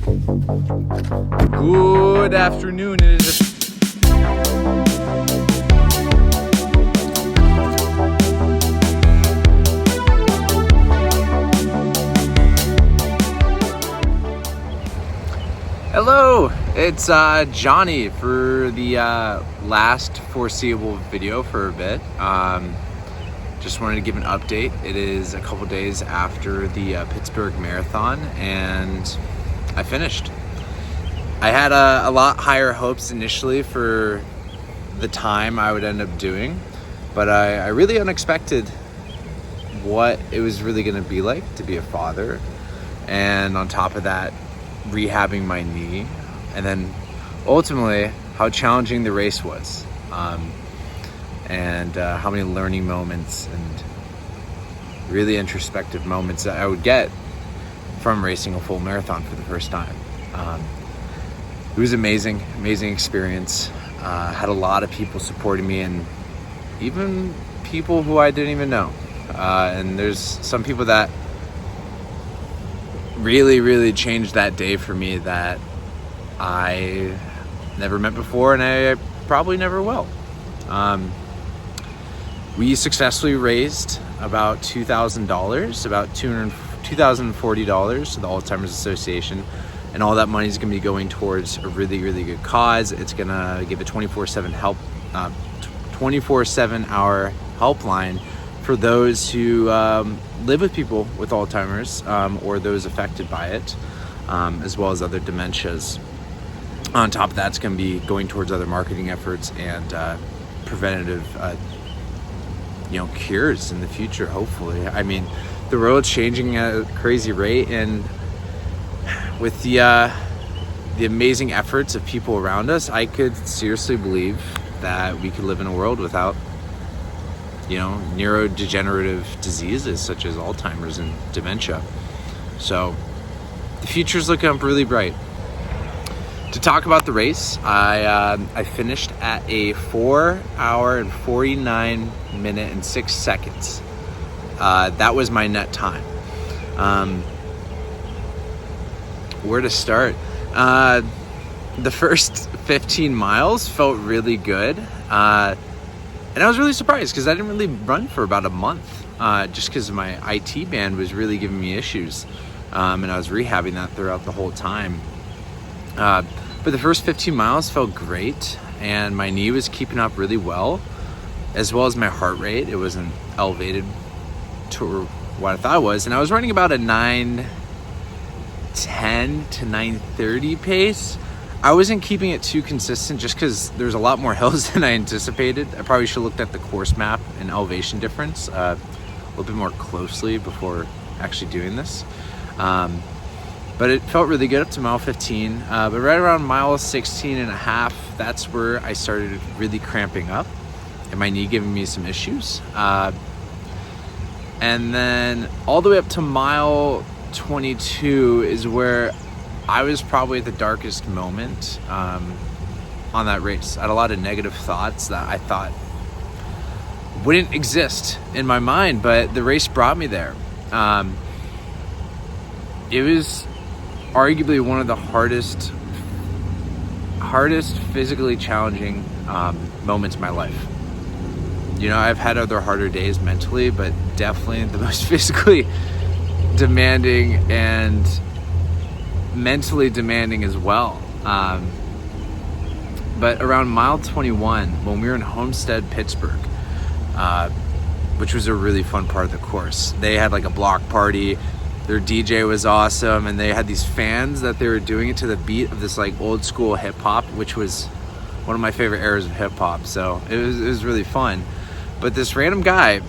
Good afternoon. It is Hello, it's Johnny for the last foreseeable video for a bit. Just wanted to give an update. It is a couple days after the Pittsburgh Marathon, and I finished. I had a lot higher hopes initially for the time I would end up doing, but I really unexpected what it was really going to be like to be a father, and on top of that, rehabbing my knee, and then ultimately how challenging the race was, and how many learning moments and really introspective moments that I would get from racing a full marathon for the first time. It was amazing experience. Had a lot of people supporting me, and even people who I didn't even know. And there's some people that really changed that day for me that I never met before, and I probably never will. We successfully raised about $2,000, about $2,040 to the Alzheimer's Association, and all that money is going to be going towards a really good cause. It's going to give a 24/7 hour helpline for those who live with people with Alzheimer's, or those affected by it, as well as other dementias. On top of that, it's going to be going towards other marketing efforts and preventative cures in the future, hopefully. I mean, the world's changing at a crazy rate, and with the amazing efforts of people around us, I could seriously believe that we could live in a world without neurodegenerative diseases such as Alzheimer's and dementia. So the future's looking up really bright. To talk about the race, I finished at a 4 hour and 49 minute and 6 seconds. That was my net time. Where to start? The first 15 miles felt really good. And I was really surprised because I didn't really run for about a month, just because my IT band was really giving me issues. And I was rehabbing that throughout the whole time. But the first 15 miles felt great, and my knee was keeping up really well as my heart rate. It wasn't elevated to what I thought it was. And I was running about a 9:10 to 9:30 pace. I wasn't keeping it too consistent just because there's a lot more hills than I anticipated. I probably should have looked at the course map and elevation difference a little bit more closely before actually doing this. But it felt really good up to mile 15. But right around mile 16 and a half, that's where I started really cramping up and my knee giving me some issues. And then all the way up to mile 22 is where I was probably at the darkest moment on that race. I had a lot of negative thoughts that I thought wouldn't exist in my mind, but the race brought me there. It was arguably one of the hardest physically challenging moments in my life. I've had other harder days mentally, but definitely the most physically demanding and mentally demanding as well. But around mile 21, when we were in Homestead, Pittsburgh, which was a really fun part of the course, they had like a block party. Their DJ was awesome, and they had these fans that they were doing it to the beat of this like old school hip hop, which was one of my favorite eras of hip hop. So it was really fun. But this random guy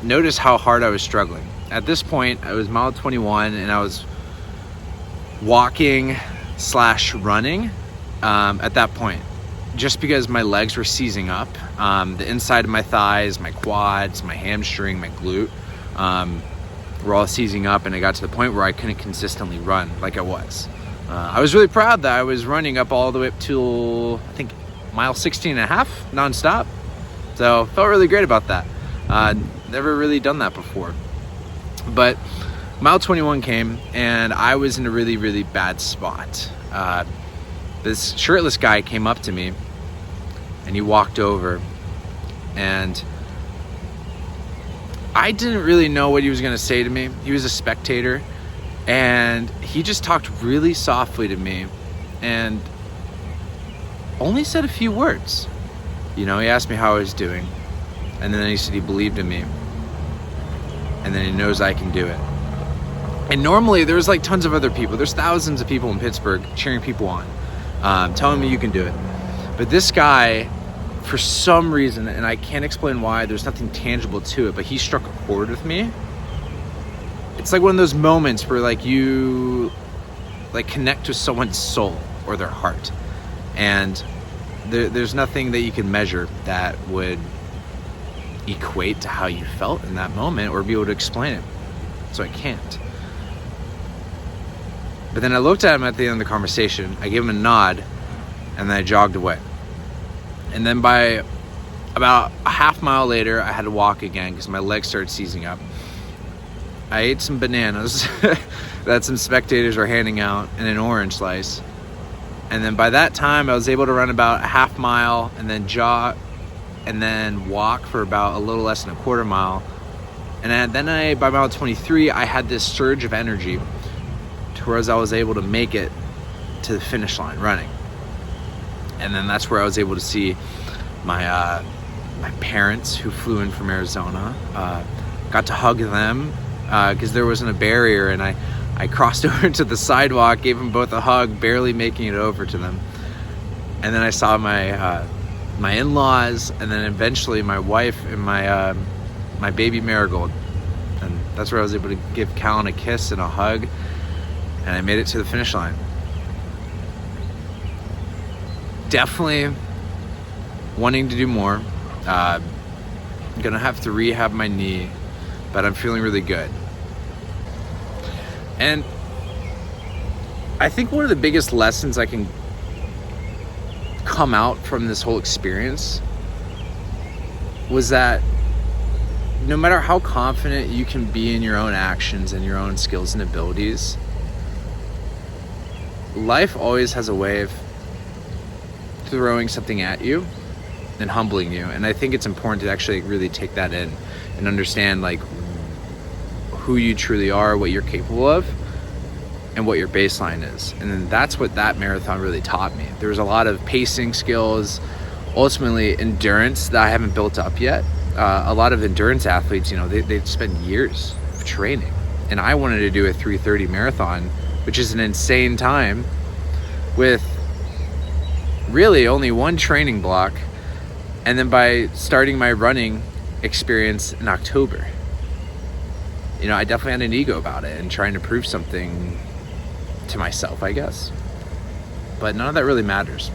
noticed how hard I was struggling. At this point, I was mile 21, and I was walking/running at that point, just because my legs were seizing up. The inside of my thighs, my quads, my hamstring, my glute were all seizing up, and I got to the point where I couldn't consistently run like I was. I was really proud that I was running up all the way up to, I think, mile 16 and a half nonstop. So felt really great about that. Never really done that before. But Mile 21 came, and I was in a really, really bad spot. This shirtless guy came up to me, and he walked over, and I didn't really know what he was going to say to me. He was a spectator, and he just talked really softly to me and only said a few words. You know, he asked me how I was doing, and then he said he believed in me, and then he knows I can do it. And normally there's like tons of other people. There's thousands of people in Pittsburgh cheering people on, telling me you can do it. But this guy, for some reason, and I can't explain why, there's nothing tangible to it, but he struck a chord with me. It's like one of those moments where like you like connect to someone's soul or their heart, and there's nothing that you can measure that would equate to how you felt in that moment or be able to explain it. So I can't. But then I looked at him at the end of the conversation, I gave him a nod, and then I jogged away. And then by about a half mile later, I had to walk again because my legs started seizing up. I ate some bananas that some spectators were handing out and an orange slice. And then by that time, I was able to run about a half mile and then jog and then walk for about a little less than a quarter mile. And then by mile 23, I had this surge of energy towards I was able to make it to the finish line running. And then that's where I was able to see my parents who flew in from Arizona. Got to hug them because there wasn't a barrier, and I crossed over to the sidewalk, gave them both a hug, barely making it over to them. And then I saw my in-laws, and then eventually my wife and my baby Marigold. And that's where I was able to give Callan a kiss and a hug, and I made it to the finish line. Definitely wanting to do more. I'm gonna have to rehab my knee, but I'm feeling really good. And I think one of the biggest lessons I can come out from this whole experience was that no matter how confident you can be in your own actions and your own skills and abilities, life always has a way of throwing something at you and humbling you. And I think it's important to actually really take that in and understand like who you truly are, what you're capable of, and what your baseline is. And then that's what that marathon really taught me. There was a lot of pacing skills, ultimately endurance that I haven't built up yet. A lot of endurance athletes, you know, they spend years of training, and I wanted to do a 3:30 marathon, which is an insane time with really only one training block. And then by starting my running experience in October, you know, I definitely had an ego about it and trying to prove something to myself, I guess. But none of that really matters.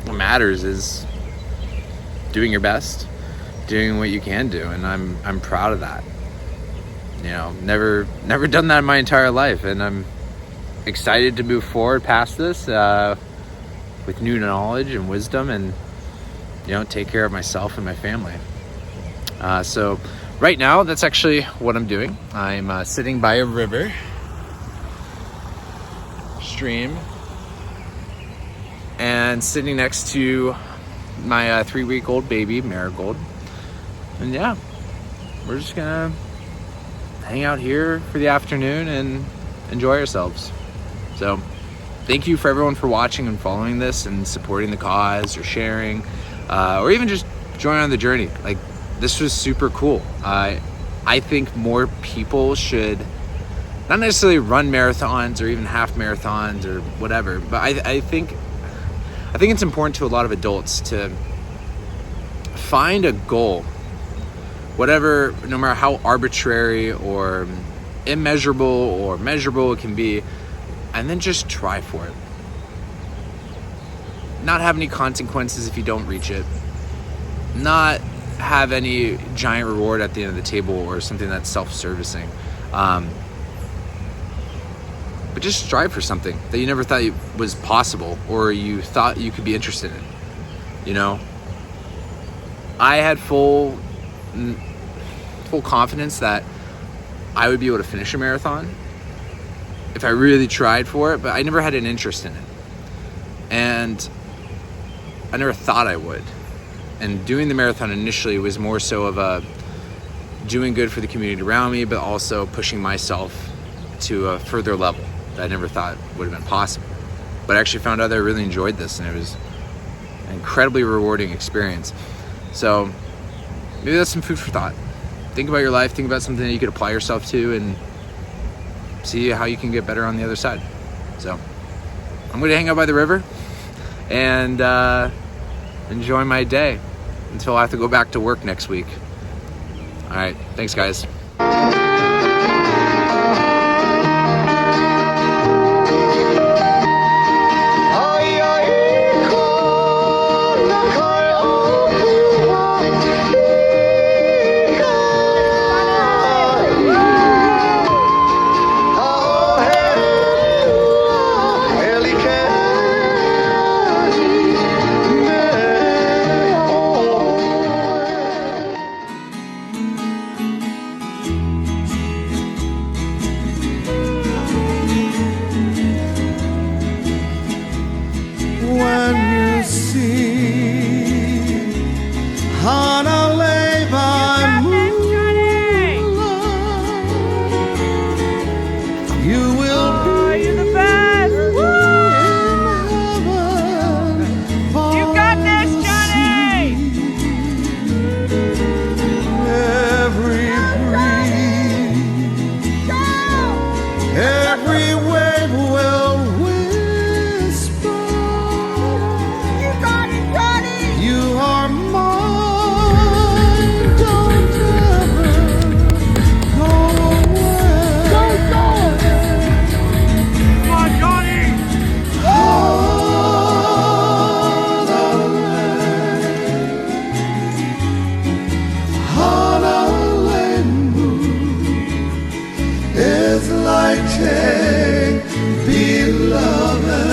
What matters is doing your best, doing what you can do, and I'm proud of that. You know, never done that in my entire life, and I'm excited to move forward past this with new knowledge and wisdom, and you know, take care of myself and my family. So right now, that's actually what I'm doing. I'm sitting by a river stream and sitting next to my 3-week-old baby Marigold. And yeah, we're just gonna hang out here for the afternoon and enjoy ourselves. So thank you for everyone for watching and following this and supporting the cause or sharing, or even just joining on the journey. Like, this was super cool. I think more people should not necessarily run marathons or even half marathons or whatever, but I think it's important to a lot of adults to find a goal, whatever, no matter how arbitrary or immeasurable or measurable it can be, and then just try for it. Not have any consequences if you don't reach it. Not have any giant reward at the end of the table or something that's self-servicing. But just strive for something that you never thought was possible or you thought you could be interested in. You know, I had full confidence that I would be able to finish a marathon if I really tried for it, but I never had an interest in it. And I never thought I would. And doing the marathon initially was more so of a doing good for the community around me, but also pushing myself to a further level that I never thought would have been possible. But I actually found out that I really enjoyed this, and it was an incredibly rewarding experience. So maybe that's some food for thought. Think about your life, think about something that you could apply yourself to, and see how you can get better on the other side. So I'm gonna hang out by the river and enjoy my day until I have to go back to work next week. All right, thanks guys. Take beloved.